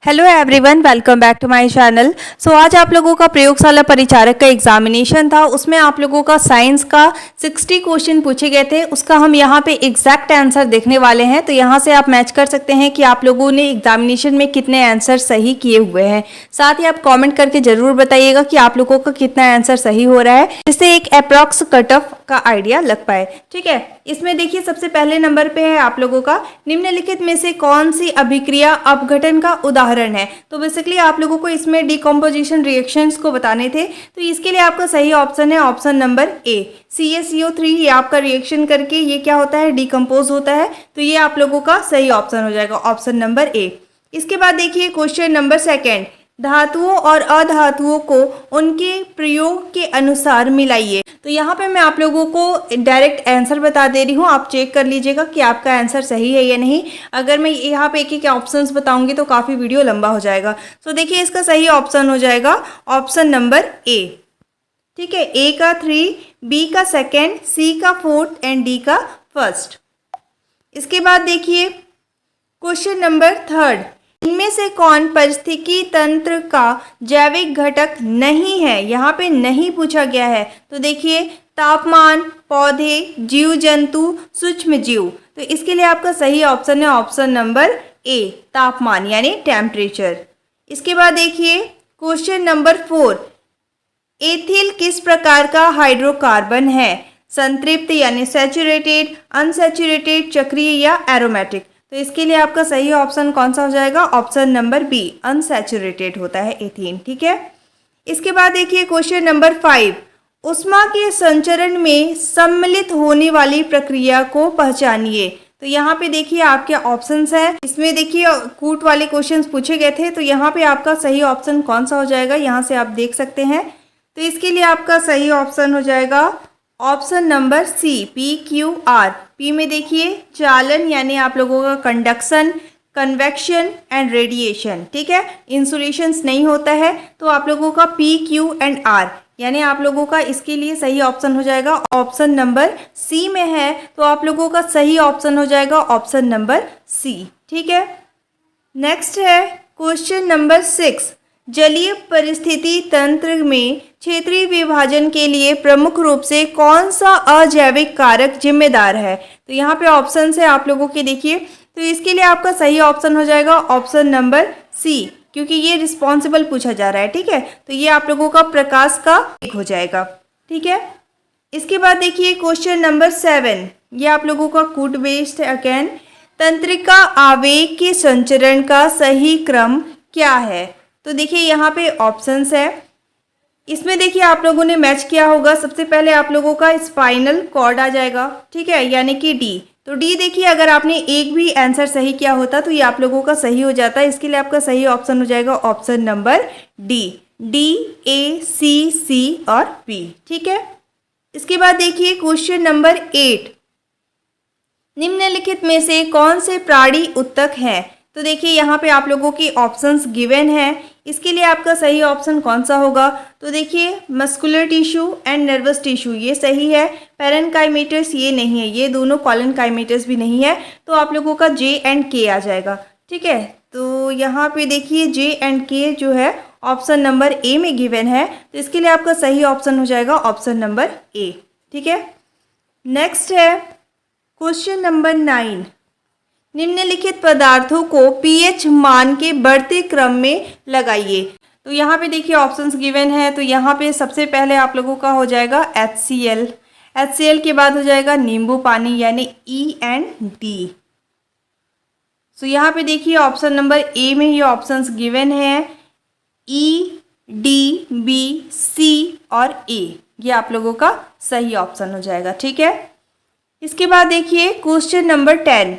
Hello everyone, welcome back to my channel. So आज आप लोगों का प्रयोगशाला परिचारक का एग्जामिनेशन था। उसमें आप लोगों का साइंस का 60 क्वेश्चन पूछे गए थे। उसका हम यहाँ पे एग्जैक्ट आंसर देखने वाले हैं। तो यहाँ से आप मैच कर सकते हैं कि आप लोगों ने एग्जामिनेशन में कितने आंसर सही किए हुए हैं। साथ ही आप कॉमेंट करके जरूर बताइएगा कि आप लोगों का कितना आंसर सही हो रहा है, जिससे एक अप्रॉक्स कट ऑफ का आइडिया लग पाए। ठीक है, इसमें देखिए सबसे पहले नंबर पे है आप लोगों का निम्नलिखित में से कौन सी अभिक्रिया अपघटन का उदाहरण है। तो बेसिकली आप लोगों को इसमें डिकम्पोजिशन रिएक्शंस को बताने थे। तो इसके लिए आपका सही ऑप्शन है ऑप्शन नंबर ए, CaCO3। ये आपका रिएक्शन करके ये क्या होता है, डिकम्पोज होता है। तो ये आप लोगों का सही ऑप्शन हो जाएगा ऑप्शन नंबर ए। इसके बाद देखिए क्वेश्चन नंबर सेकेंड, धातुओं और अधातुओं को उनके प्रयोग के अनुसार मिलाइए। तो यहाँ पे मैं आप लोगों को डायरेक्ट आंसर बता दे रही हूँ, आप चेक कर लीजिएगा कि आपका आंसर सही है या नहीं। अगर मैं यहाँ पे एक एक ऑप्शंस बताऊंगी तो काफ़ी वीडियो लंबा हो जाएगा। तो देखिए इसका सही ऑप्शन हो जाएगा ऑप्शन नंबर ए। ठीक है, ए का 3, बी का सेकेंड, सी का 4th एंड डी का 1st। इसके बाद देखिए क्वेश्चन नंबर थर्ड, इनमें से कौन पारिस्थितिकी तंत्र का जैविक घटक नहीं है। यहाँ पे नहीं पूछा गया है। तो देखिए तापमान, पौधे, जीव जंतु, सूक्ष्म जीव। तो इसके लिए आपका सही ऑप्शन है ऑप्शन नंबर ए, तापमान यानी टेम्परेचर। इसके बाद देखिए क्वेश्चन नंबर 4, एथिल किस प्रकार का हाइड्रोकार्बन है। संतृप्त यानी सैचुरेटेड, अनसैचुरेटेड, चक्रीय या एरोमेटिक। तो इसके लिए आपका सही ऑप्शन कौन सा हो जाएगा, ऑप्शन नंबर बी, अनसैचुरेटेड होता है एथीन। ठीक है, इसके बाद देखिए क्वेश्चन नंबर 5, ऊष्मा के संचरण में सम्मिलित होने वाली प्रक्रिया को पहचानिए। तो यहाँ पे देखिए आपके ऑप्शंस हैं। इसमें देखिए कूट वाले क्वेश्चंस पूछे गए थे। तो यहाँ पे आपका सही ऑप्शन कौन सा हो जाएगा, यहाँ से आप देख सकते हैं। तो इसके लिए आपका सही ऑप्शन हो जाएगा option number C, PQR। P में देखिए चालन यानी आप लोगों का कंडक्शन, कन्वेक्शन एंड रेडिएशन। ठीक है, इंसुलेशंस नहीं होता है। तो आप लोगों का PQ एंड R यानी आप लोगों का इसके लिए सही ऑप्शन हो जाएगा ऑप्शन नंबर सी में है। तो आप लोगों का सही ऑप्शन हो जाएगा ऑप्शन नंबर सी। ठीक है, नेक्स्ट है क्वेश्चन नंबर 6, जलीय परिस्थिति तंत्र में क्षेत्रीय विभाजन के लिए प्रमुख रूप से कौन सा अजैविक कारक जिम्मेदार है। तो यहाँ पे ऑप्शन है आप लोगों के देखिए। तो इसके लिए आपका सही ऑप्शन हो जाएगा ऑप्शन नंबर सी, क्योंकि ये रिस्पॉन्सिबल पूछा जा रहा है। ठीक है, तो ये आप लोगों का प्रकाश का एक हो जाएगा। ठीक है, इसके बाद देखिए क्वेश्चन नंबर 7, ये आप लोगों का कूट बेस्ड है अगेन। तंत्रिका आवेग के संचरण का सही क्रम क्या है। तो देखिए यहाँ पे ऑप्शंस है। इसमें देखिए आप लोगों ने मैच किया होगा। सबसे पहले आप लोगों का स्पाइनल कॉर्ड आ जाएगा। ठीक है, यानी कि डी। तो डी देखिए अगर आपने एक भी आंसर सही किया होता तो ये आप लोगों का सही हो जाता है। इसके लिए आपका सही ऑप्शन हो जाएगा ऑप्शन नंबर डी, DACC और बी। ठीक है, इसके बाद देखिए क्वेश्चन नंबर 8, निम्नलिखित में से कौन से प्राणी उत्तक है। तो देखिए यहाँ पे आप लोगों की ऑप्शंस गिवन है। इसके लिए आपका सही ऑप्शन कौन सा होगा। तो देखिए muscular tissue and nervous tissue ये सही है। पैरेनकाइमेटस ये नहीं है, ये दोनों कॉलनकाइमेटस भी नहीं है। तो आप लोगों का J एंड K आ जाएगा। ठीक है, तो यहाँ पे देखिए J एंड K जो है ऑप्शन नंबर ए में गिवन है। तो इसके लिए आपका सही ऑप्शन हो जाएगा ऑप्शन नंबर ए। ठीक है, नेक्स्ट है क्वेश्चन नंबर 9, निम्नलिखित पदार्थों को pH मान के बढ़ते क्रम में लगाइए। तो यहाँ पे देखिए ऑप्शंस गिवन है। तो यहाँ पे सबसे पहले आप लोगों का हो जाएगा HCl के बाद हो जाएगा नींबू पानी यानी E एंड D। तो यहाँ पे देखिए ऑप्शन नंबर ए में ये ऑप्शंस गिवन है E, D, B, C और A। ये आप लोगों का सही ऑप्शन हो जाएगा। ठीक है, इसके बाद देखिए क्वेश्चन नंबर 10,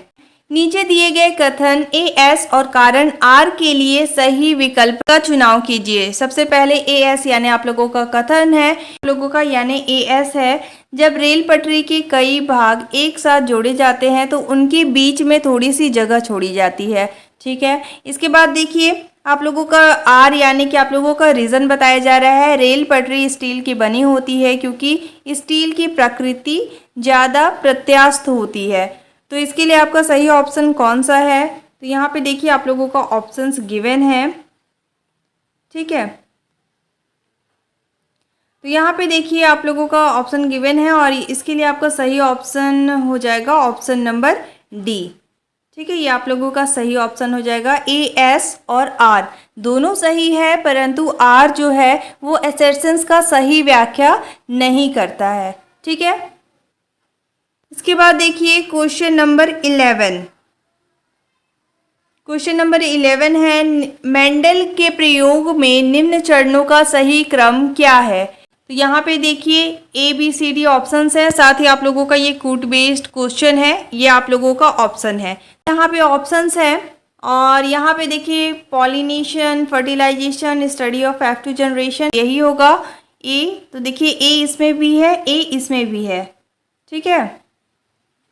नीचे दिए गए कथन AS और कारण R के लिए सही विकल्प का चुनाव कीजिए। सबसे पहले AS यानी आप लोगों का कथन है, आप लोगों का यानी AS है, जब रेल पटरी के कई भाग एक साथ जोड़े जाते हैं तो उनके बीच में थोड़ी सी जगह छोड़ी जाती है। ठीक है, इसके बाद देखिए आप लोगों का R यानी कि आप लोगों का रीज़न बताया जा रहा है। रेल पटरी स्टील की बनी होती है क्योंकि स्टील की प्रकृति ज़्यादा प्रत्यास्थ होती है। तो इसके लिए आपका सही ऑप्शन कौन सा है, तो यहाँ पे देखिए आप लोगों का ऑप्शंस गिवन है, ठीक है। तो यहाँ पे देखिए आप लोगों का ऑप्शन गिवन है और इसके लिए आपका सही ऑप्शन हो जाएगा ऑप्शन नंबर डी, ठीक है। ये आप लोगों का सही ऑप्शन हो जाएगा। ए, एस और आर दोनों सही है, परंतु आर जो है वो असर्शंस का सही व्याख्या नहीं करता है, ठीक है। इसके बाद देखिए क्वेश्चन नंबर 11। क्वेश्चन नंबर 11 है, मेंडल के प्रयोग में निम्न चरणों का सही क्रम क्या है। तो यहाँ पे देखिए A B C D options है, साथ ही आप लोगों का ये कूट बेस्ड क्वेश्चन है, ये आप लोगों का ऑप्शन है। यहाँ पे ऑप्शंस है और यहाँ पे देखिए pollination, fertilization, study of F2 generation, यही होगा ए। तो देखिए ए इसमें भी है, ए इसमें भी है, ठीक है।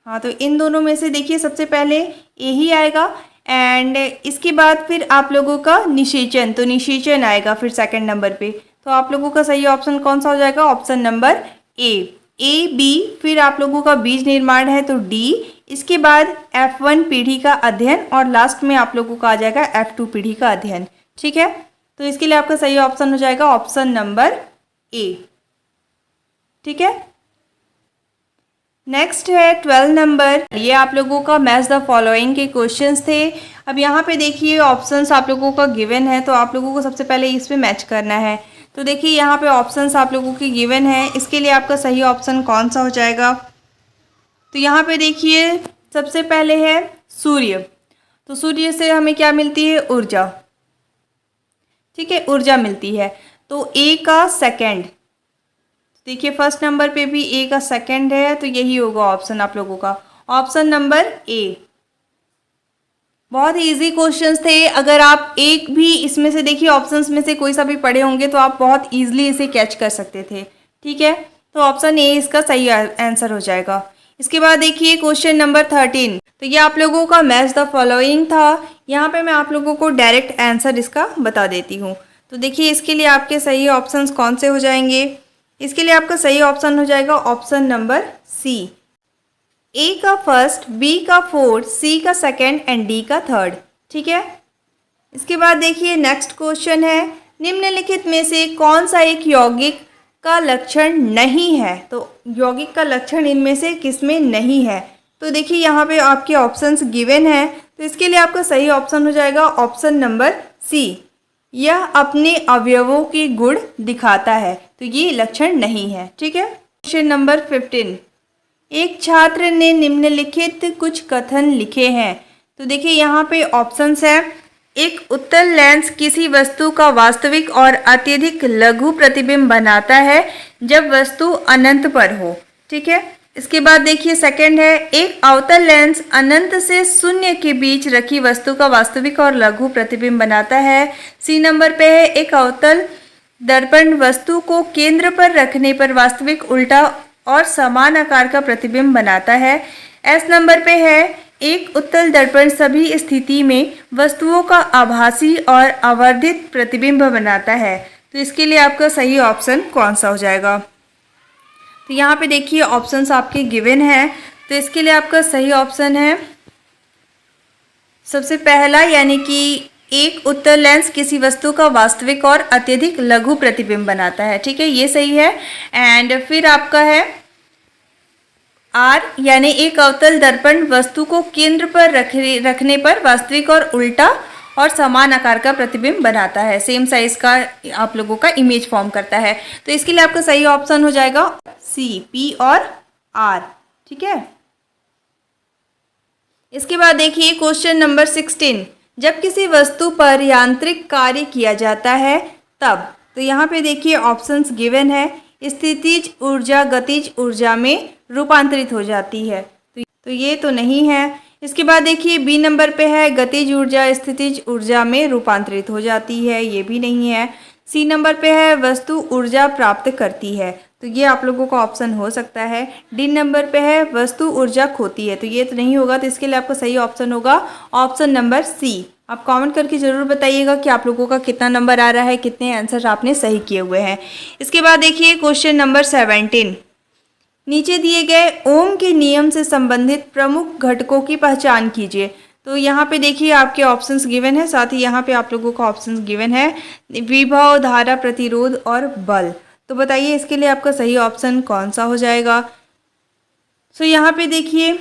हाँ, तो इन दोनों में से देखिए सबसे पहले ए ही आएगा एंड इसके बाद फिर आप लोगों का निषेचन, तो निषेचन आएगा फिर सेकंड नंबर पे। तो आप लोगों का सही ऑप्शन कौन सा हो जाएगा, ऑप्शन नंबर ए बी, फिर आप लोगों का बीज निर्माण है तो डी, इसके बाद F1 पीढ़ी का अध्ययन और लास्ट में आप लोगों का आ जाएगा F2 पीढ़ी का अध्ययन, ठीक है। तो इसके लिए आपका सही ऑप्शन हो जाएगा ऑप्शन नंबर ए, ठीक है। नेक्स्ट है 12 नंबर, ये आप लोगों का मैच द फॉलोइंग के क्वेश्चंस थे। अब यहाँ पे देखिए ऑप्शंस आप लोगों का गिवन है, तो आप लोगों को सबसे पहले इस पे मैच करना है। तो देखिए यहाँ पे ऑप्शंस आप लोगों की गिवन है, इसके लिए आपका सही ऑप्शन कौन सा हो जाएगा। तो यहाँ पे देखिए सबसे पहले है सूर्य, तो सूर्य से हमें क्या मिलती है, ऊर्जा, ठीक है, ऊर्जा मिलती है। तो ए का सेकंड, देखिए फर्स्ट नंबर पे भी ए का सेकंड है, तो यही होगा ऑप्शन आप लोगों का, ऑप्शन नंबर ए। बहुत ही इजी क्वेश्चंस थे, अगर आप एक भी इसमें से देखिए ऑप्शंस में से कोई सा भी पढ़े होंगे तो आप बहुत इजीली इसे कैच कर सकते थे, ठीक है। तो ऑप्शन ए इसका सही आंसर हो जाएगा। इसके बाद देखिए क्वेश्चन नंबर 13, तो ये आप लोगों का मैच द फॉलोइंग था। यहाँ पे मैं आप लोगों को डायरेक्ट आंसर इसका बता देती हूँ। तो देखिए इसके लिए आपके सही ऑप्शंस कौन से हो जाएंगे, इसके लिए आपका सही ऑप्शन हो जाएगा ऑप्शन नंबर सी, ए का फर्स्ट, बी का फोर्थ, सी का सेकंड एंड डी का थर्ड, ठीक है। इसके बाद देखिए नेक्स्ट क्वेश्चन है, निम्नलिखित में से कौन सा एक यौगिक का लक्षण नहीं है। तो यौगिक का लक्षण इनमें से किसमें नहीं है। तो देखिए यहाँ पे आपके ऑप्शंस गिवन है, तो इसके लिए आपका सही ऑप्शन हो जाएगा ऑप्शन नंबर सी, यह अपने अवयवों के गुण दिखाता है, तो ये लक्षण नहीं है, ठीक है। क्वेश्चन नंबर 15, एक छात्र ने निम्नलिखित कुछ कथन लिखे हैं। तो देखिए यहाँ पे ऑप्शंस है, एक उत्तल लेंस किसी वस्तु का वास्तविक और अत्यधिक लघु प्रतिबिंब बनाता है जब वस्तु अनंत पर हो, ठीक है। इसके बाद देखिए सेकंड है, एक अवतल लेंस अनंत से शून्य के बीच रखी वस्तु का वास्तविक और लघु प्रतिबिंब बनाता है। सी नंबर पे है, एक अवतल दर्पण वस्तु को केंद्र पर रखने पर वास्तविक उल्टा और समान आकार का प्रतिबिंब बनाता है। एस नंबर पे है, एक उत्तल दर्पण सभी स्थिति में वस्तुओं का आभासी और आवर्धित प्रतिबिंब बनाता है। तो इसके लिए आपका सही ऑप्शन कौन सा हो जाएगा। तो यहाँ पे देखिए ऑप्शंस आपके गिवन है, तो इसके लिए आपका सही ऑप्शन है सबसे पहला, यानी कि एक उत्तल लेंस किसी वस्तु का वास्तविक और अत्यधिक लघु प्रतिबिंब बनाता है, ठीक है, ये सही है। एंड फिर आपका है आर, यानी एक अवतल दर्पण वस्तु को केंद्र पर रखने पर वास्तविक और उल्टा और समान आकार का प्रतिबिंब बनाता है, सेम साइज का आप लोगों का इमेज फॉर्म करता है। तो इसके लिए आपका सही ऑप्शन हो जाएगा सी, पी और आर, ठीक है। इसके बाद देखिए क्वेश्चन नंबर 16, जब किसी वस्तु पर यांत्रिक कार्य किया जाता है तब। तो यहाँ पे देखिए ऑप्शंस गिवन है, स्थितिज ऊर्जा गतिज ऊर्जा में रूपांतरित हो जाती है, तो ये तो नहीं है। इसके बाद देखिए बी नंबर पे है, गतिज ऊर्जा स्थितिज ऊर्जा में रूपांतरित हो जाती है, ये भी नहीं है। सी नंबर पे है, वस्तु ऊर्जा प्राप्त करती है, तो ये आप लोगों का ऑप्शन हो सकता है। डी नंबर पे है, वस्तु ऊर्जा खोती है, तो ये तो नहीं होगा। तो इसके लिए आपका सही ऑप्शन होगा ऑप्शन नंबर सी। आप कमेंट करके ज़रूर बताइएगा कि आप लोगों का कितना नंबर आ रहा है, कितने आंसर आपने सही किए हुए हैं। इसके बाद देखिए क्वेश्चन नंबर 17, नीचे दिए गए ओम के नियम से संबंधित प्रमुख घटकों की पहचान कीजिए। तो यहाँ पे देखिए आपके ऑप्शंस गिवन है, साथ ही यहाँ पे आप लोगों का ऑप्शंस गिवन है विभव, धारा, प्रतिरोध और बल। तो बताइए इसके लिए आपका सही ऑप्शन कौन सा हो जाएगा। सो यहाँ पे देखिए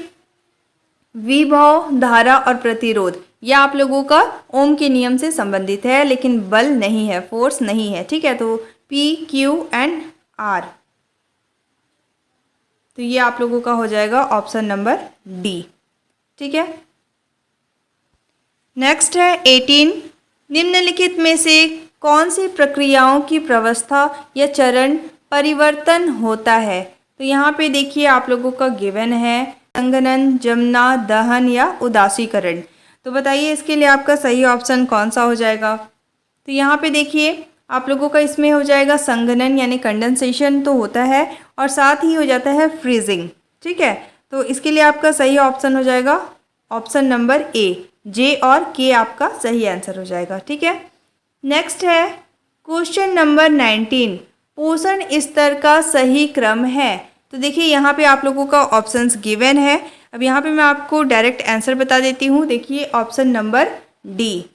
विभव, धारा और प्रतिरोध यह आप लोगों का ओम के नियम से संबंधित है, लेकिन बल नहीं है, फोर्स नहीं है, ठीक है। तो पी, क्यू एंड आर, तो ये आप लोगों का हो जाएगा ऑप्शन नंबर डी, ठीक है। नेक्स्ट है 18, निम्नलिखित में से कौन सी प्रक्रियाओं की प्रावस्था या चरण परिवर्तन होता है। तो यहाँ पे देखिए आप लोगों का गिवन है संघनन, जमना, दहन या उदासीकरण। तो बताइए इसके लिए आपका सही ऑप्शन कौन सा हो जाएगा। तो यहाँ पे देखिए आप लोगों का इसमें हो जाएगा संघनन यानी कंडेंसेशन तो होता है, और साथ ही हो जाता है फ्रीजिंग, ठीक है। तो इसके लिए आपका सही ऑप्शन हो जाएगा ऑप्शन नंबर ए, जे और के आपका सही आंसर हो जाएगा, ठीक है। नेक्स्ट है क्वेश्चन नंबर 19, पोषण स्तर का सही क्रम है। तो देखिए यहाँ पे आप लोगों का ऑप्शंस गिवन है। अब यहाँ पे मैं आपको डायरेक्ट आंसर बता देती हूँ। देखिए ऑप्शन नंबर डी,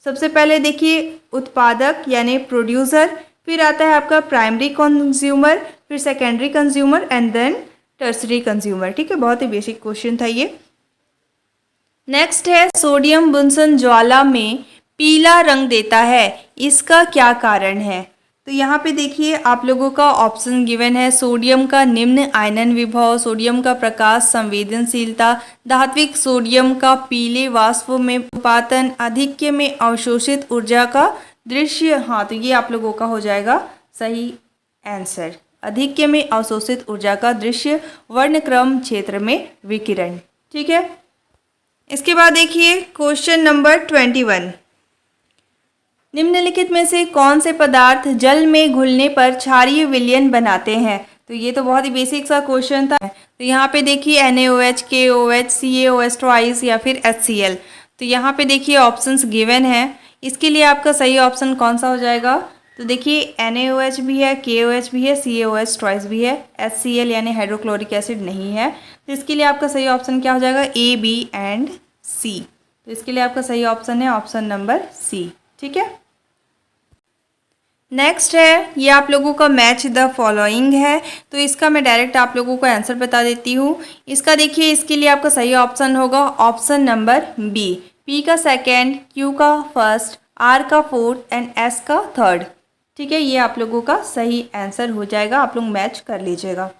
सबसे पहले देखिए उत्पादक यानी प्रोड्यूसर, फिर आता है आपका प्राइमरी कंज्यूमर, फिर secondary consumer and then tertiary consumer, ठीक है। बहुत ही बेसिक क्वेश्चन था ये। नेक्स्ट है सोडियम बुनसन ज्वाला में पीला रंग देता है, इसका क्या कारण है। तो यहाँ पे देखिए आप लोगों का ऑप्शन गिवन है सोडियम का निम्न आयनन विभव, सोडियम का प्रकाश संवेदनशीलता, धात्विक सोडियम का पीले वाष्प में उपापन, आधिक्य में अवशोषित ऊर्जा का दृश्य। हाँ, तो ये आप लोगों का हो जाएगा सही आंसर, आधिक्य में अवशोषित ऊर्जा का दृश्य वर्णक्रम क्षेत्र में विकिरण, ठीक है। इसके बाद देखिए क्वेश्चन नंबर 21, निम्नलिखित में से कौन से पदार्थ जल में घुलने पर क्षारीय विलयन बनाते हैं। तो ये तो बहुत ही बेसिक सा क्वेश्चन था। तो यहाँ पे देखिए NaOH, KOH, CaOH ट्वाइस या फिर HCl। तो यहाँ पे देखिए ऑप्शंस गिवन है, इसके लिए आपका सही ऑप्शन कौन सा हो जाएगा। तो देखिए NaOH भी है, KOH भी है, CaOH ट्वाइस भी है, HCl यानी हाइड्रोक्लोरिक एसिड नहीं है। तो इसके लिए आपका सही ऑप्शन क्या हो जाएगा, A, B एंड C। तो इसके लिए आपका सही ऑप्शन है ऑप्शन नंबर C, ठीक है। नेक्स्ट है ये आप लोगों का मैच द फॉलोइंग है। तो इसका मैं डायरेक्ट आप लोगों को आंसर बता देती हूँ। इसका देखिए इसके लिए आपका सही ऑप्शन होगा ऑप्शन नंबर बी, P का सेकेंड, Q का फर्स्ट, R का फोर्थ एंड S का थर्ड, ठीक है। ये आप लोगों का सही आंसर हो जाएगा, आप लोग मैच कर लीजिएगा।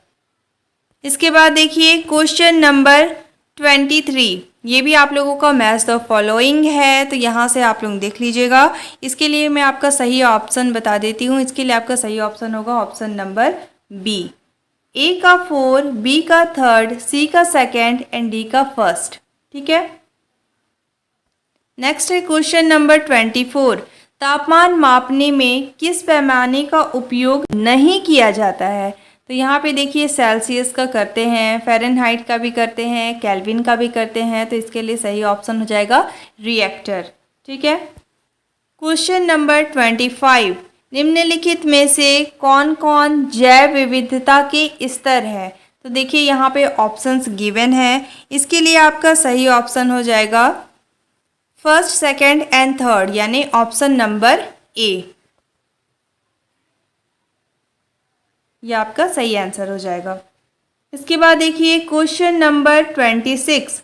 इसके बाद देखिए क्वेश्चन नंबर 23, ये भी आप लोगों का मैच द फॉलोइंग है। तो यहाँ से आप लोग देख लीजिएगा। इसके लिए मैं आपका सही ऑप्शन बता देती हूँ। इसके लिए आपका सही ऑप्शन होगा ऑप्शन नंबर बी, A का 4, B का थर्ड, C का सेकेंड एंड D का फर्स्ट, ठीक है। नेक्स्ट है क्वेश्चन नंबर 24, तापमान मापने में किस पैमाने का उपयोग नहीं किया जाता है। तो यहाँ पे देखिए सेल्सियस का करते हैं, फ़ारेनहाइट का भी करते हैं, केल्विन का भी करते हैं। तो इसके लिए सही ऑप्शन हो जाएगा रिएक्टर, ठीक है। क्वेश्चन नंबर 25, निम्नलिखित में से कौन कौन जैव विविधता के स्तर है। तो देखिए यहाँ पे ऑप्शंस गिवन है। इसके लिए आपका सही ऑप्शन हो जाएगा फर्स्ट, सेकेंड एंड थर्ड यानी ऑप्शन नंबर ए, यह आपका सही आंसर हो जाएगा। इसके बाद देखिए क्वेश्चन नंबर 26,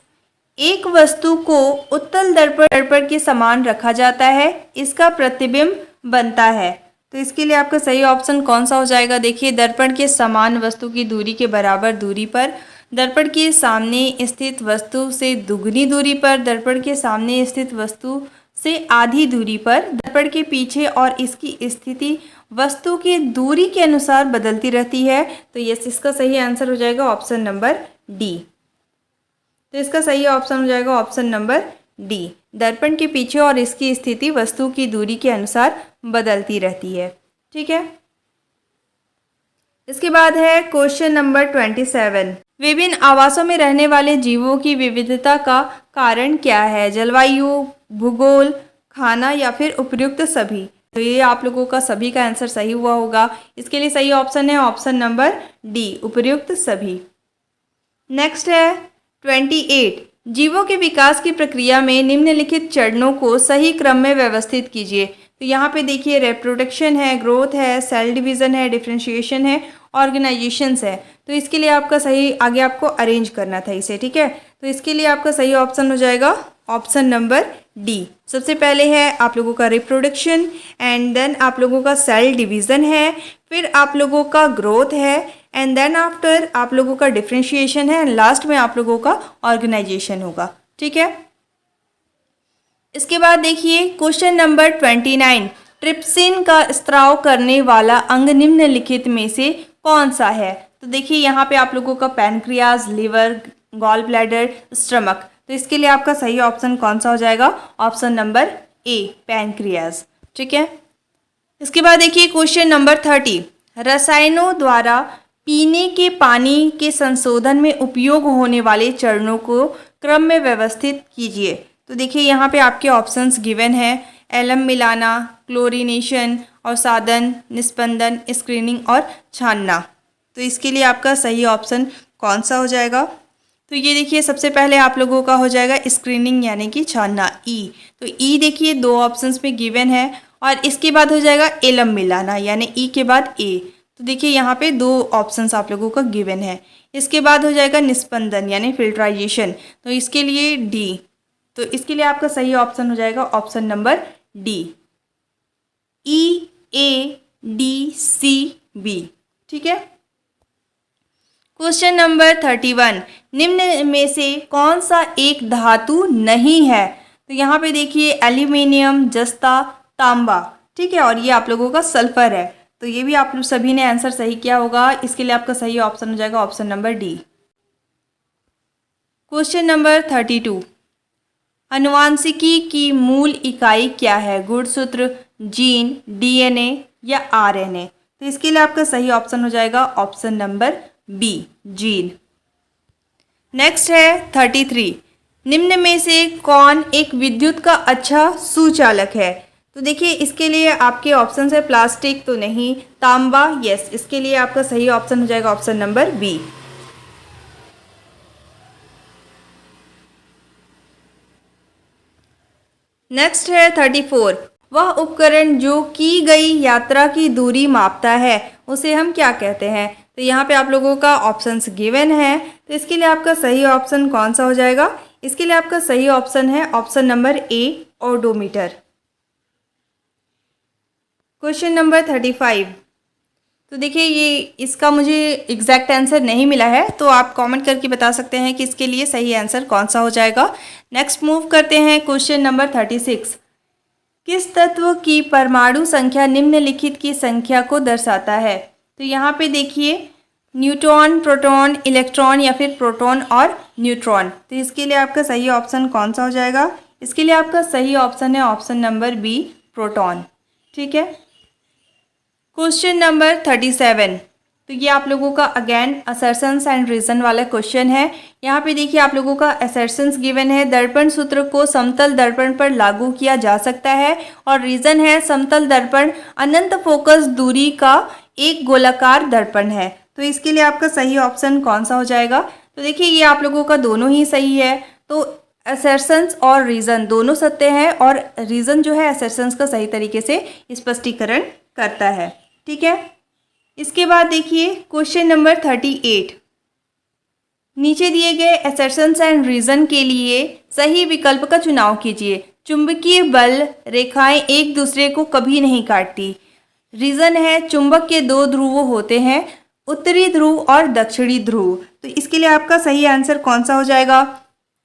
एक वस्तु को उत्तल दर्पण के समान रखा जाता है, इसका प्रतिबिंब बनता है। तो इसके लिए आपका सही ऑप्शन कौन सा हो जाएगा। देखिए दर्पण के समान वस्तु की दूरी के बराबर दूरी पर, दर्पण के सामने स्थित वस्तु से दुगनी दूरी पर, दर्पण के सामने स्थित वस्तु से आधी दूरी पर, दर्पण के पीछे और इसकी स्थिति वस्तु की दूरी के अनुसार बदलती रहती है। तो यस, इसका सही आंसर हो जाएगा ऑप्शन नंबर डी। तो इसका सही ऑप्शन हो जाएगा ऑप्शन नंबर डी, दर्पण के पीछे और इसकी स्थिति वस्तु की दूरी के अनुसार बदलती रहती है, ठीक है। इसके बाद है क्वेश्चन नंबर 27, विभिन्न आवासों में रहने वाले जीवों की विविधता का कारण क्या है। जलवायु, भूगोल, खाना या फिर उपयुक्त सभी। तो ये आप लोगों का सभी का आंसर सही हुआ होगा। इसके लिए सही ऑप्शन है ऑप्शन नंबर डी, उपयुक्त सभी। नेक्स्ट है 28, जीवों के विकास की प्रक्रिया में निम्नलिखित चरणों को सही क्रम में व्यवस्थित कीजिए। तो यहाँ पे देखिए रिप्रोडक्शन है, ग्रोथ है, सेल डिवीज़न है, डिफरेंशिएशन है, ऑर्गेनाइजेशंस है। तो इसके लिए आपका सही आगे आपको अरेंज करना था इसे, ठीक है। तो इसके लिए आपका सही ऑप्शन हो जाएगा ऑप्शन नंबर डी। सबसे पहले है आप लोगों का रिप्रोडक्शन, एंड देन आप लोगों का सेल डिवीज़न है, फिर आप लोगों का ग्रोथ है, एंड देन आफ्टर आप लोगों का डिफरेंशिएशन है, एंड लास्ट में आप लोगों का ऑर्गेनाइजेशन होगा, ठीक है। इसके बाद देखिए क्वेश्चन नंबर 29, ट्रिप्सिन का स्त्राव करने वाला अंग निम्नलिखित में से कौन सा है। तो देखिए यहाँ पे आप लोगों का pancreas, liver, gall bladder, stomach. तो इसके लिए आपका सही ऑप्शन कौन सा हो जाएगा, ऑप्शन नंबर ए, पैनक्रियाज, ठीक है। इसके बाद देखिए क्वेश्चन नंबर 30, रसायनों द्वारा पीने के पानी के संशोधन में उपयोग होने वाले चरणों को क्रम में व्यवस्थित कीजिए। तो देखिए यहाँ पे आपके ऑप्शंस गिवन है, एलम मिलाना, क्लोरीनेशन और साधन, निस्पंदन, स्क्रीनिंग और छानना। तो इसके लिए आपका सही ऑप्शन कौन सा हो जाएगा। तो ये देखिए सबसे पहले आप लोगों का हो जाएगा स्क्रीनिंग यानी कि छानना, ई। तो ई देखिए दो ऑप्शंस में गिवन है, और इसके बाद हो जाएगा एलम मिलाना यानी ई के बाद ए। तो देखिए यहाँ पे दो ऑप्शंस आप लोगों का गिवन है। इसके बाद हो जाएगा निस्पंदन यानी फिल्ट्राइजेशन, तो इसके लिए डी। तो इसके लिए आपका सही ऑप्शन हो जाएगा ऑप्शन नंबर डी, ई, ए, डी, सी, बी, ठीक है। क्वेश्चन नंबर 31, निम्न में से कौन सा एक धातु नहीं है। तो यहाँ पे देखिए एल्यूमिनियम, जस्ता, तांबा, ठीक है, और ये आप लोगों का सल्फर है। तो ये भी आप लोग सभी ने आंसर सही किया होगा। इसके लिए आपका सही ऑप्शन हो जाएगा option number D. Question number 32, आनुवांशिकी की मूल इकाई क्या है, गुणसूत्र, जीन, डीएनए या आरएनए। तो इसके लिए आपका सही ऑप्शन हो जाएगा option number B, gene. Next है 33, निम्न में से कौन एक विद्युत का अच्छा सुचालक है। तो देखिए इसके लिए आपके ऑप्शन है प्लास्टिक तो नहीं, तांबा यस। इसके लिए आपका सही ऑप्शन हो जाएगा ऑप्शन नंबर बी। नेक्स्ट है 34, वह उपकरण जो की गई यात्रा की दूरी मापता है उसे हम क्या कहते हैं। तो यहाँ पे आप लोगों का ऑप्शंस गिवन है। तो इसके लिए आपका सही ऑप्शन कौन सा हो जाएगा। इसके लिए आपका सही ऑप्शन है option number A, odometer. Question number 35, तो देखिए ये इसका मुझे एग्जैक्ट आंसर नहीं मिला है, तो आप कमेंट करके बता सकते हैं कि इसके लिए सही आंसर कौन सा हो जाएगा। नेक्स्ट मूव करते हैं क्वेश्चन नंबर 36, किस तत्व की परमाणु संख्या निम्नलिखित की संख्या को दर्शाता है। तो यहाँ पे देखिए न्यूट्रॉन, प्रोटॉन, इलेक्ट्रॉन या फिर प्रोटॉन और न्यूट्रॉन। तो इसके लिए आपका सही ऑप्शन कौन सा हो जाएगा। इसके लिए आपका सही ऑप्शन है ऑप्शन नंबर बी, प्रोटॉन, ठीक है। क्वेश्चन नंबर 37, तो ये आप लोगों का अगेन असर्शंस एंड रीजन वाला क्वेश्चन है। यहाँ पे देखिए आप लोगों का असर्शंस गिवन है, दर्पण सूत्र को समतल दर्पण पर लागू किया जा सकता है, और रीजन है समतल दर्पण अनंत फोकस दूरी का एक गोलाकार दर्पण है। तो इसके लिए आपका सही ऑप्शन कौन सा हो जाएगा। तो देखिए ये आप लोगों का दोनों ही सही है। तो असर्शंस और रीजन दोनों सत्य है, और रीजन जो है असर्शंस का सही तरीके से स्पष्टीकरण करता है, ठीक है। इसके बाद देखिए क्वेश्चन नंबर 38, नीचे दिए गए असर्शंस एंड रीजन के लिए सही विकल्प का चुनाव कीजिए। चुंबकीय बल रेखाएं एक दूसरे को कभी नहीं काटती। रीजन है चुंबक के दो ध्रुव होते हैं, उत्तरी ध्रुव और दक्षिणी ध्रुव। तो इसके लिए आपका सही आंसर कौन सा हो जाएगा।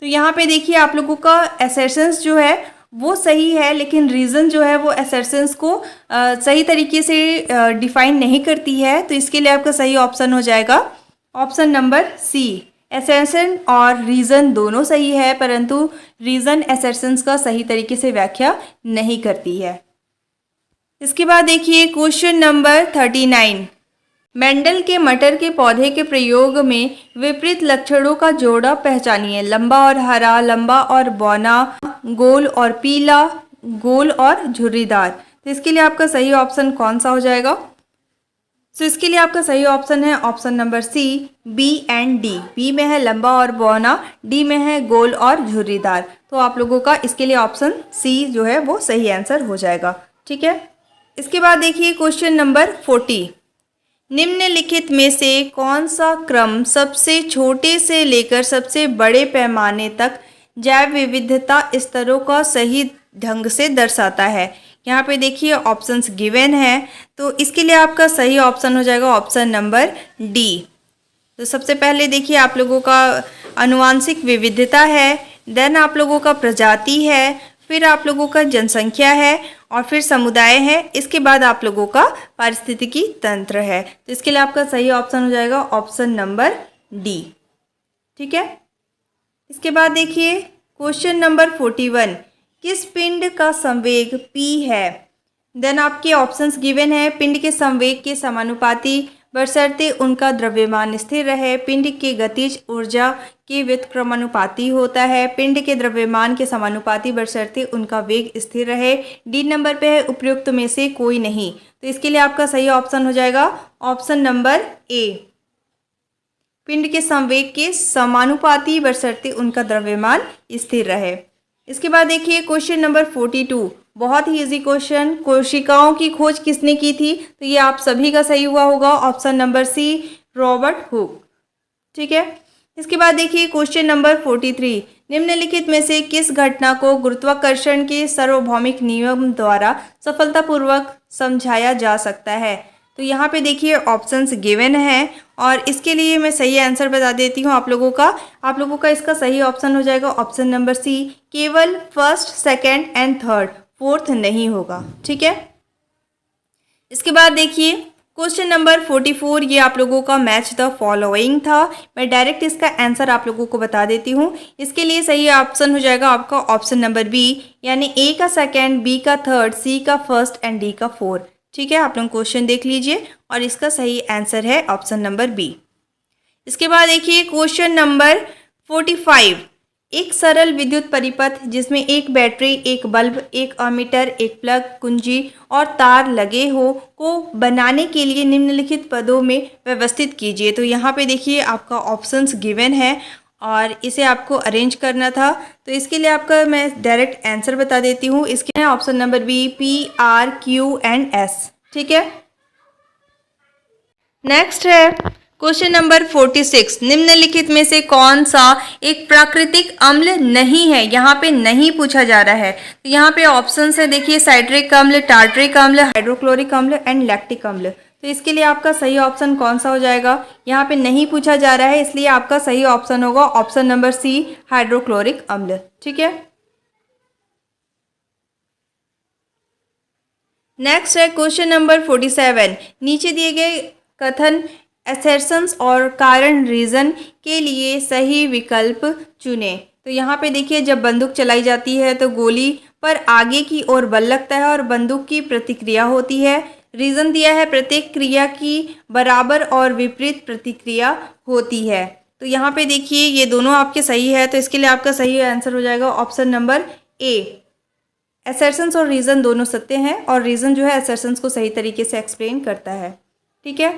तो यहाँ पे देखिए आप लोगों का असर्शंस जो है वो सही है, लेकिन रीज़न जो है वो असर्शंस को सही तरीके से डिफाइन नहीं करती है। तो इसके लिए आपका सही ऑप्शन हो जाएगा ऑप्शन नंबर सी, असर्शन और रीज़न दोनों सही है, परंतु रीज़न असर्शंस का सही तरीके से व्याख्या नहीं करती है। इसके बाद देखिए क्वेश्चन नंबर 39, मेंडल के मटर के पौधे के प्रयोग में विपरीत लक्षणों का जोड़ा पहचानिए। लंबा और हरा, लंबा और बौना, गोल और पीला, गोल और झुर्रीदार। तो इसके लिए आपका सही ऑप्शन कौन सा हो जाएगा। सो इसके लिए आपका सही ऑप्शन है option number C, B and D. B में है लंबा और बौना, डी में है गोल और झुर्रीदार। तो आप लोगों का इसके लिए ऑप्शन सी जो है वो सही आंसर हो जाएगा। ठीक है, इसके बाद देखिए क्वेश्चन नंबर 40। निम्नलिखित में से कौन सा क्रम सबसे छोटे से लेकर सबसे बड़े पैमाने तक जैव विविधता स्तरों का सही ढंग से दर्शाता है? यहाँ पे देखिए ऑप्शंस गिवन है, तो इसके लिए आपका सही ऑप्शन हो जाएगा ऑप्शन नंबर डी। तो सबसे पहले देखिए आप लोगों का आनुवांशिक विविधता है, देन आप लोगों का प्रजाति है, फिर आप लोगों का जनसंख्या है और फिर समुदाय है, इसके बाद आप लोगों का पारिस्थितिकी तंत्र है। तो इसके लिए आपका सही ऑप्शन हो जाएगा ऑप्शन नंबर डी। ठीक है, इसके बाद देखिए क्वेश्चन नंबर 41। किस पिंड का संवेग p है? देन आपके ऑप्शंस गिवन है। पिंड के संवेग के समानुपाती बशर्ते उनका द्रव्यमान स्थिर रहे। पिंड के गतिज ऊर्जा के व्युत्क्रमानुपाती होता है। पिंड के द्रव्यमान के समानुपाती बशर्ते उनका वेग स्थिर रहे। डी नंबर पे है उपयुक्त में से कोई नहीं। तो इसके लिए आपका सही ऑप्शन हो जाएगा ऑप्शन नंबर ए, पिंड के संवेग के समानुपाती बशर्ते उनका द्रव्यमान स्थिर रहे। इसके बाद देखिए क्वेश्चन नंबर 42, बहुत ही इजी क्वेश्चन। कोशिकाओं की खोज किसने की थी? तो ये आप सभी का सही हुआ होगा option number C, Robert Hooke. ठीक है, इसके बाद देखिए क्वेश्चन नंबर 43। निम्नलिखित में से किस घटना को गुरुत्वाकर्षण के सार्वभौमिक नियम द्वारा सफलतापूर्वक समझाया जा सकता है? तो यहाँ पे देखिए ऑप्शंस गिवन है और इसके लिए मैं सही आंसर बता देती हूँ आप लोगों का इसका सही ऑप्शन हो जाएगा ऑप्शन नंबर सी, केवल first, second and third, fourth नहीं होगा। ठीक है, इसके बाद देखिए क्वेश्चन नंबर 44, ये आप लोगों का मैच द फॉलोइंग था। मैं डायरेक्ट इसका आंसर आप लोगों को बता देती हूँ। इसके लिए सही ऑप्शन हो जाएगा आपका ऑप्शन नंबर बी, यानी ए का सेकंड, बी का थर्ड, सी का फर्स्ट एंड डी का फोर्थ। ठीक है, आप लोग क्वेश्चन देख लीजिए और इसका सही आंसर है ऑप्शन नंबर बी। इसके बाद देखिए क्वेश्चन नंबर 45। एक सरल विद्युत परिपथ जिसमें एक बैटरी, एक बल्ब, एक अमीटर, एक प्लग, कुंजी और तार लगे हो को बनाने के लिए निम्नलिखित पदों में व्यवस्थित कीजिए। तो यहाँ पे देखिए आपका ऑप्शंस गिवन है और इसे आपको अरेंज करना था। तो इसके लिए आपका मैं डायरेक्ट आंसर बता देती हूँ। इसके लिए option number B, P, R, Q and S. ठीक है, नेक्स्ट है क्वेश्चन नंबर 46। निम्नलिखित में से कौन सा एक प्राकृतिक अम्ल नहीं है? यहाँ पे नहीं पूछा जा रहा है। तो यहाँ पे ऑप्शंस है देखिए, साइट्रिक अम्ल, टार्ट्रिक अम्ल, हाइड्रोक्लोरिक अम्ल एंड लैक्टिक अम्ल। तो इसके लिए आपका सही ऑप्शन कौन सा हो जाएगा? यहाँ पे नहीं पूछा जा रहा है, इसलिए आपका सही ऑप्शन होगा ऑप्शन नंबर सी, हाइड्रोक्लोरिक अम्ल। ठीक है, नेक्स्ट है क्वेश्चन नंबर 47। नीचे दिए गए कथन असर्शंस और कारण रीजन के लिए सही विकल्प चुने। तो यहाँ पे देखिए, जब बंदूक चलाई जाती है तो गोली पर आगे की ओर बल लगता है और बंदूक की प्रतिक्रिया होती है। रीजन दिया है प्रत्येक क्रिया की बराबर और विपरीत प्रतिक्रिया होती है। तो यहाँ पे देखिए ये दोनों आपके सही है, तो इसके लिए आपका सही आंसर हो जाएगा ऑप्शन नंबर ए। असर्शंस और रीजन दोनों सत्य हैं और रीजन जो है असर्शंस को सही तरीके से एक्सप्लेन करता है। ठीक है,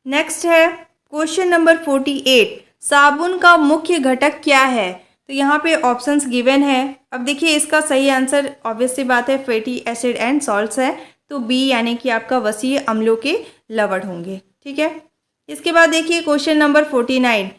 नेक्स्ट है क्वेश्चन नंबर 48। साबुन का मुख्य घटक क्या है? तो यहाँ पे ऑप्शंस गिवन है। अब देखिए इसका सही आंसर ऑब्वियस सी बात है फैटी एसिड एंड सॉल्ट्स है, तो बी यानी कि आपका वसीय अम्लों के लवण होंगे। ठीक है, इसके बाद देखिए क्वेश्चन नंबर 49।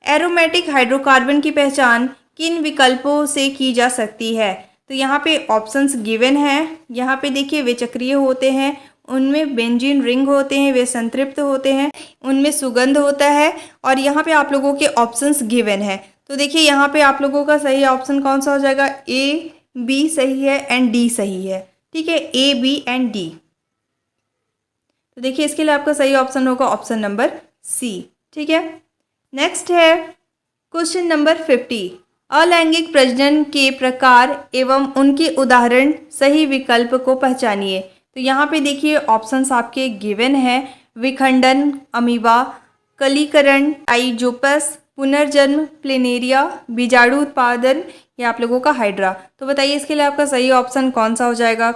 एरोमेटिक हाइड्रोकार्बन की पहचान किन विकल्पों से की जा सकती है? तो यहाँ पे ऑप्शंस गिवन है। यहाँ पे देखिए वे चक्रीय होते हैं, उनमें बेंजीन रिंग होते हैं, वे संतृप्त होते हैं, उनमें सुगंध होता है और यहाँ पे आप लोगों के ऑप्शंस गिवन है। तो देखिए यहाँ पे आप लोगों का सही ऑप्शन कौन सा हो जाएगा? ए, बी सही है एंड डी सही है। ठीक है, ए, बी एंड डी। तो देखिए इसके लिए आपका सही ऑप्शन होगा ऑप्शन नंबर सी। ठीक है, नेक्स्ट है क्वेश्चन नंबर 50। अलैंगिक प्रजनन के प्रकार एवं उनके उदाहरण सही विकल्प को पहचानिए। तो यहाँ पे देखिए ऑप्शंस आपके गिवन है। विखंडन, अमीबा, कलीकरण, आइजोपस, पुनर्जन्म, प्लेनेरिया, बीजाणु उत्पादन या आप लोगों का हाइड्रा। तो बताइए इसके लिए आपका सही ऑप्शन कौन सा हो जाएगा?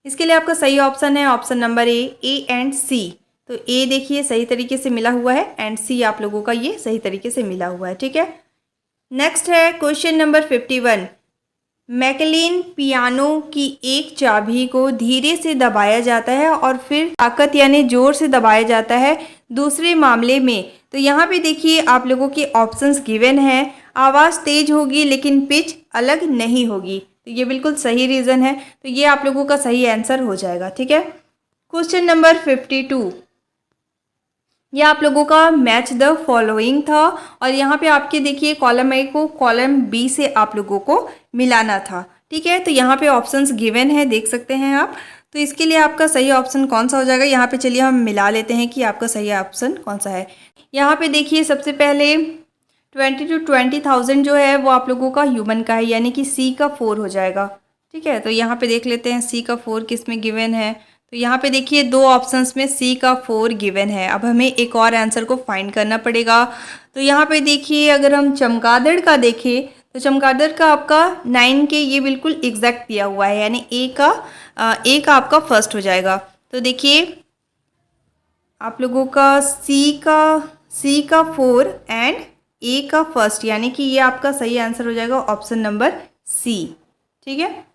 इसके लिए आपका सही ऑप्शन है ऑप्शन नंबर ए एंड सी। तो ए देखिए सही तरीके से मिला हुआ है एंड सी आप लोगों का ये सही तरीके से मिला हुआ है, ठीक है। नेक्स्ट है क्वेश्चन नंबर 51। मैकलिन पियानो की एक चाबी को धीरे से दबाया जाता है और फिर ताकत यानी जोर से दबाया जाता है दूसरे मामले में। तो यहाँ पे देखिए आप लोगों के ऑप्शंस गिवन है। आवाज़ तेज होगी लेकिन पिच अलग नहीं होगी, तो ये बिल्कुल सही रीज़न है, तो ये आप लोगों का सही आंसर हो जाएगा, ठीक है। Question number 52। ये आप लोगों का मैच द फॉलोइंग था और यहाँ पे आपके देखिए कॉलम ए को कॉलम बी से आप लोगों को मिलाना था, ठीक है। तो यहाँ पे ऑप्शंस गिवन है, देख सकते हैं आप। तो इसके लिए आपका सही ऑप्शन कौन सा हो जाएगा, यहाँ पे चलिए हम मिला लेते हैं कि आपका सही ऑप्शन कौन सा है। यहाँ पे देखिए सबसे पहले 20 to 20,000 जो है वो आप लोगों का ह्यूमन का है, यानी कि सी का 4 हो जाएगा, ठीक है। तो यहाँ पे देख लेते हैं सी का 4 किस में गिवन है। तो यहाँ पे देखिए दो ऑप्शंस में सी का 4 गिवन है। अब हमें एक और आंसर को फाइंड करना पड़ेगा। तो यहाँ पे देखिए अगर हम चमगादड़ का देखें तो चमगादड़ का आपका 9 के ये बिल्कुल एग्जैक्ट दिया हुआ है, यानी ए का आपका फर्स्ट हो जाएगा। तो देखिए आप लोगों का सी का 4 एंड ए का फर्स्ट, यानी कि ये आपका सही आंसर हो जाएगा ऑप्शन नंबर सी, ठीक है।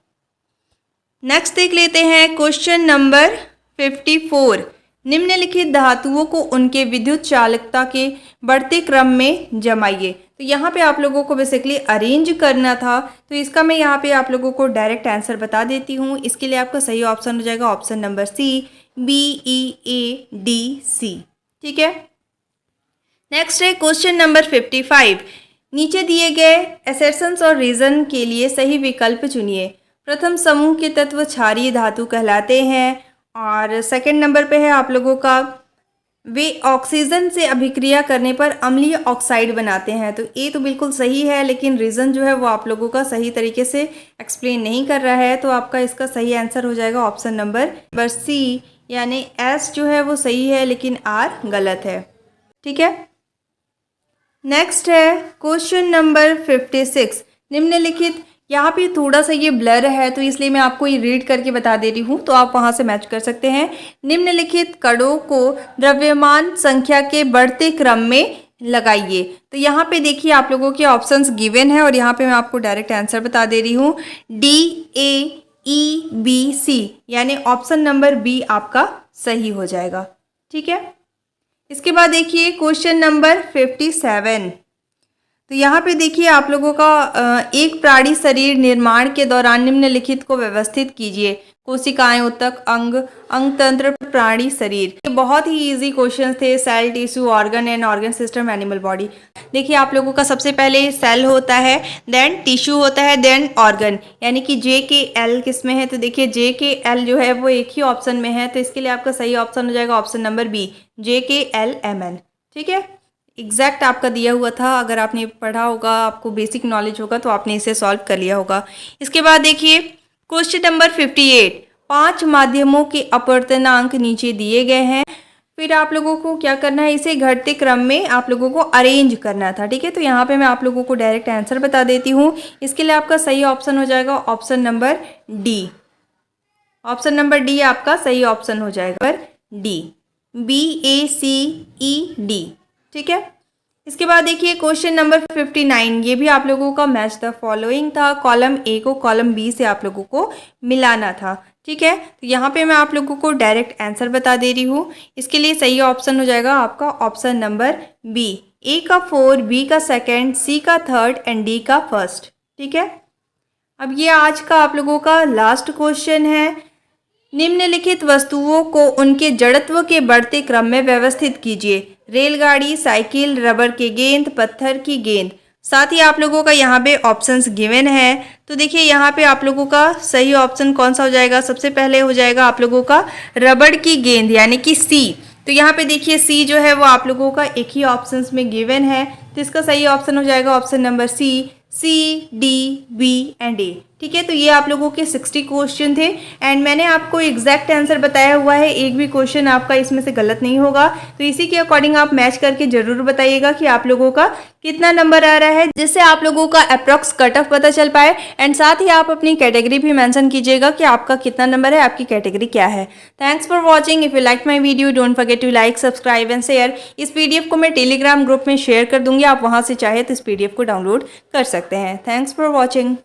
नेक्स्ट देख लेते हैं क्वेश्चन नंबर 54। निम्नलिखित धातुओं को उनके विद्युत चालकता के बढ़ते क्रम में जमाइए। तो यहाँ पे आप लोगों को बेसिकली अरेंज करना था, तो इसका मैं यहाँ पे आप लोगों को डायरेक्ट आंसर बता देती हूँ। इसके लिए आपका सही ऑप्शन हो जाएगा ऑप्शन नंबर सी, BEADC, ठीक है। नेक्स्ट है क्वेश्चन नंबर 55। नीचे दिए गए असर्शंस और रीजन के लिए सही विकल्प चुनिए। प्रथम समूह के तत्व क्षारीय धातु कहलाते हैं और सेकंड नंबर पे है आप लोगों का वे ऑक्सीजन से अभिक्रिया करने पर अम्लीय ऑक्साइड बनाते हैं। तो ये तो बिल्कुल सही है, लेकिन रीज़न जो है वो आप लोगों का सही तरीके से एक्सप्लेन नहीं कर रहा है। तो आपका इसका सही आंसर हो जाएगा ऑप्शन नंबर सी, यानी एस जो है वो सही है लेकिन आर गलत है, ठीक है। नेक्स्ट है क्वेश्चन नंबर 56। निम्नलिखित, यहाँ पे थोड़ा सा ये ब्लर है तो इसलिए मैं आपको ये रीड करके बता दे रही हूँ, तो आप वहाँ से मैच कर सकते हैं। निम्नलिखित कणों को द्रव्यमान संख्या के बढ़ते क्रम में लगाइए। तो यहाँ पे देखिए आप लोगों के ऑप्शंस गिवन है और यहाँ पे मैं आपको डायरेक्ट आंसर बता दे रही हूँ, DAEBC, यानी ऑप्शन नंबर बी आपका सही हो जाएगा, ठीक है। इसके बाद देखिए क्वेश्चन नंबर 57। तो यहाँ पे देखिए आप लोगों का एक प्राणी शरीर निर्माण के दौरान निम्नलिखित को व्यवस्थित कीजिए। कोशिकाएं, ऊतक, अंग तंत्र, प्राणी शरीर। ये बहुत ही इजी क्वेश्चन थे। Cell, tissue, organ and organ system, animal body. देखिए आप लोगों का सबसे पहले सेल होता है, देन टिश्यू होता है, देन ऑर्गन, यानी कि JKL किस में है। तो देखिए JKL जो है वो एक ही ऑप्शन में है, तो इसके लिए आपका सही ऑप्शन हो जाएगा ऑप्शन नंबर बी, JKLMN, ठीक है। एग्जैक्ट आपका दिया हुआ था, अगर आपने पढ़ा होगा, आपको बेसिक नॉलेज होगा तो आपने इसे सॉल्व कर लिया होगा। इसके बाद देखिए क्वेश्चन नंबर 58। 5 माध्यमों के अपवर्तनांक नीचे दिए गए हैं, फिर आप लोगों को क्या करना है, इसे घटते क्रम में आप लोगों को अरेंज करना था, ठीक है। तो यहाँ पे मैं आप लोगों को डायरेक्ट आंसर बता देती हूँ। इसके लिए आपका सही ऑप्शन हो जाएगा option number D. Option number D आपका सही ऑप्शन हो जाएगा, डी, BACED, ठीक है। इसके बाद देखिए क्वेश्चन नंबर 59। ये भी आप लोगों का मैच द फॉलोइंग था। कॉलम ए को कॉलम बी से आप लोगों को मिलाना था, ठीक है। तो यहाँ पे मैं आप लोगों को डायरेक्ट आंसर बता दे रही हूँ। इसके लिए सही ऑप्शन हो जाएगा आपका ऑप्शन नंबर बी, ए का 4, बी का सेकेंड, सी का थर्ड एंड डी का फर्स्ट, ठीक है। अब ये आज का आप लोगों का लास्ट क्वेश्चन है। निम्नलिखित वस्तुओं को उनके जड़त्व के बढ़ते क्रम में व्यवस्थित कीजिए। रेलगाड़ी, साइकिल, रबर के गेंद, पत्थर की गेंद। साथ ही आप लोगों का यहाँ पे ऑप्शंस गिवन है। तो देखिए यहाँ पे आप लोगों का सही ऑप्शन कौन सा हो जाएगा, सबसे पहले हो जाएगा आप लोगों का रबड़ की गेंद, यानी कि सी। तो यहाँ पे देखिए सी जो है वो आप लोगों का एक ही ऑप्शंस में गिवन है, तो इसका सही ऑप्शन हो जाएगा option number C, D, B and A, ठीक है, तो ये आप लोगों के 60 क्वेश्चन थे एंड मैंने आपको एग्जैक्ट आंसर बताया हुआ है, एक भी क्वेश्चन आपका इसमें से गलत नहीं होगा। तो इसी के अकॉर्डिंग आप मैच करके जरूर बताइएगा कि आप लोगों का कितना नंबर आ रहा है, जिससे आप लोगों का अप्रॉक्स कट ऑफ पता चल पाए। एंड साथ ही आप अपनी कैटेगरी भी मेंशन कीजिएगा कि आपका कितना नंबर है, आपकी कैटेगरी क्या है। Thanks for watching. If you like my video don't forget to like, subscribe and share. इस पीडीएफ को मैं टेलीग्राम ग्रुप में शेयर कर दूंगी, आप वहां से चाहे तो इस पीडीएफ को डाउनलोड कर सकते हैं। Thanks for watching.